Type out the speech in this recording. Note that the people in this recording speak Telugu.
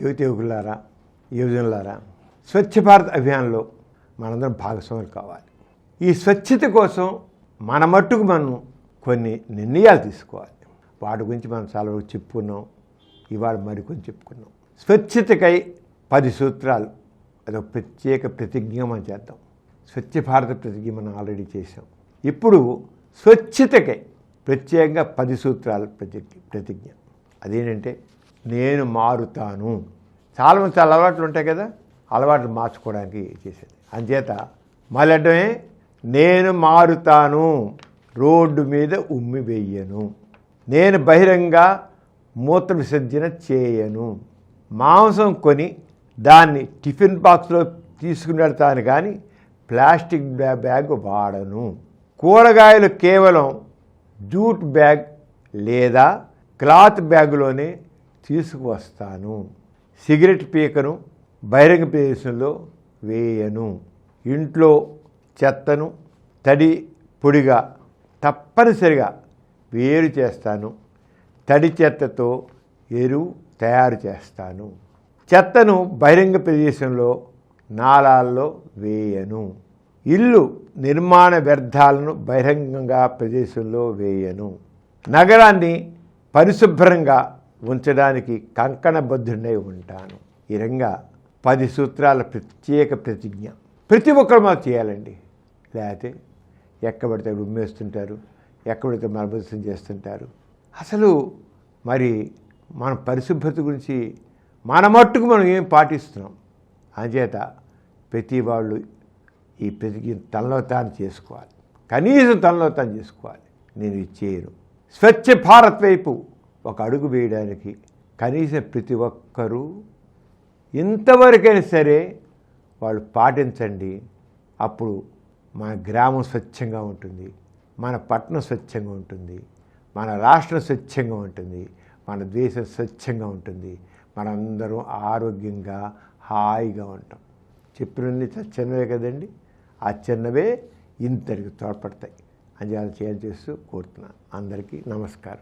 యువకులారా, యువజనులారా, స్వచ్ఛ భారత్ అభియాన్లో మనందరం భాగస్వాములు కావాలి. ఈ స్వచ్ఛత కోసం మన మట్టుకు మనం కొన్ని నిర్ణయాలు తీసుకోవాలి. వాటి గురించి మనం చాలా వరకు చెప్పుకున్నాం. ఇవాళ మరికొన్ని చెప్పుకున్నాం. స్వచ్ఛతకై 10 సూత్రాలు, అదొక ప్రత్యేక ప్రతిజ్ఞ మనం చేద్దాం. స్వచ్ఛ భారత ప్రతిజ్ఞ మనం ఆల్రెడీ చేసాం. ఇప్పుడు స్వచ్ఛతకై ప్రత్యేకంగా 10 సూత్రాల ప్రతిజ్ఞ. అదేంటంటే, నేను మారుతాను. చాలామంది చాలా అలవాట్లు ఉంటాయి కదా, అలవాట్లు మార్చుకోవడానికి చేసేది. అంచేత మళ్ళీ నేను మారుతాను, రోడ్డు మీద ఉమ్మి వెయ్యను, నేను బహిరంగ మూత్ర విసర్జన చేయను, మాంసం కొని దాన్ని టిఫిన్ బాక్స్లో తీసుకుని వెళ్తాను కానీ ప్లాస్టిక్ బ్యాగ్ వాడను, కూరగాయలు కేవలం జూట్ బ్యాగ్ లేదా క్లాత్ బ్యాగులోనే తీసుకువస్తాను, సిగరెట్ పీకను బహిరంగ ప్రదేశంలో వేయను, ఇంట్లో చెత్తను తడి పొడిగా తప్పనిసరిగా వేరు చేస్తాను, తడి చెత్తతో ఎరువు తయారు చేస్తాను, చెత్తను బహిరంగ ప్రదేశంలో నాలాల్లో వేయను, ఇల్లు నిర్మాణ వ్యర్థాలను బహిరంగ ప్రదేశంలో వేయను, నగరాన్ని పరిశుభ్రంగా ఉంచడానికి కంకణబద్ధుడై ఉంటాను. ఈ రంగా 10 సూత్రాల ప్రత్యేక ప్రతిజ్ఞ ప్రతి ఒక్కరు మాకు చేయాలండి. లేకపోతే ఎక్కబడితే ఉమ్మేస్తుంటారు, ఎక్కబడితే మలబద్ధం చేస్తుంటారు. అసలు మరి మన పరిశుభ్రత గురించి మన మట్టుకు మనం ఏం పాటిస్తున్నాం? అంచేత ప్రతి వాళ్ళు ఈ ప్రతిజ్ఞ తనలో తాను చేసుకోవాలి. కనీసం తనలో తాను చేసుకోవాలి. నేను ఇది చేయను. స్వచ్ఛ భారత్ వైపు ఒక అడుగు వేయడానికి కనీసం ప్రతి ఒక్కరూ ఇంతవరకైనా సరే వాళ్ళు పాటించండి. అప్పుడు మన గ్రామం స్వచ్ఛంగా ఉంటుంది, మన పట్టణం స్వచ్ఛంగా ఉంటుంది, మన రాష్ట్రం స్వచ్ఛంగా ఉంటుంది, మన దేశం స్వచ్ఛంగా ఉంటుంది, మనందరం ఆరోగ్యంగా హాయిగా ఉంటాం. చెప్పినన్ని చిన్నవే కదండి, ఆ చిన్నవే ఇంతటికి తోడ్పడతాయి. అంజాలు చేయాలి చేస్తూ కోరుతున్నాను. అందరికీ నమస్కారం.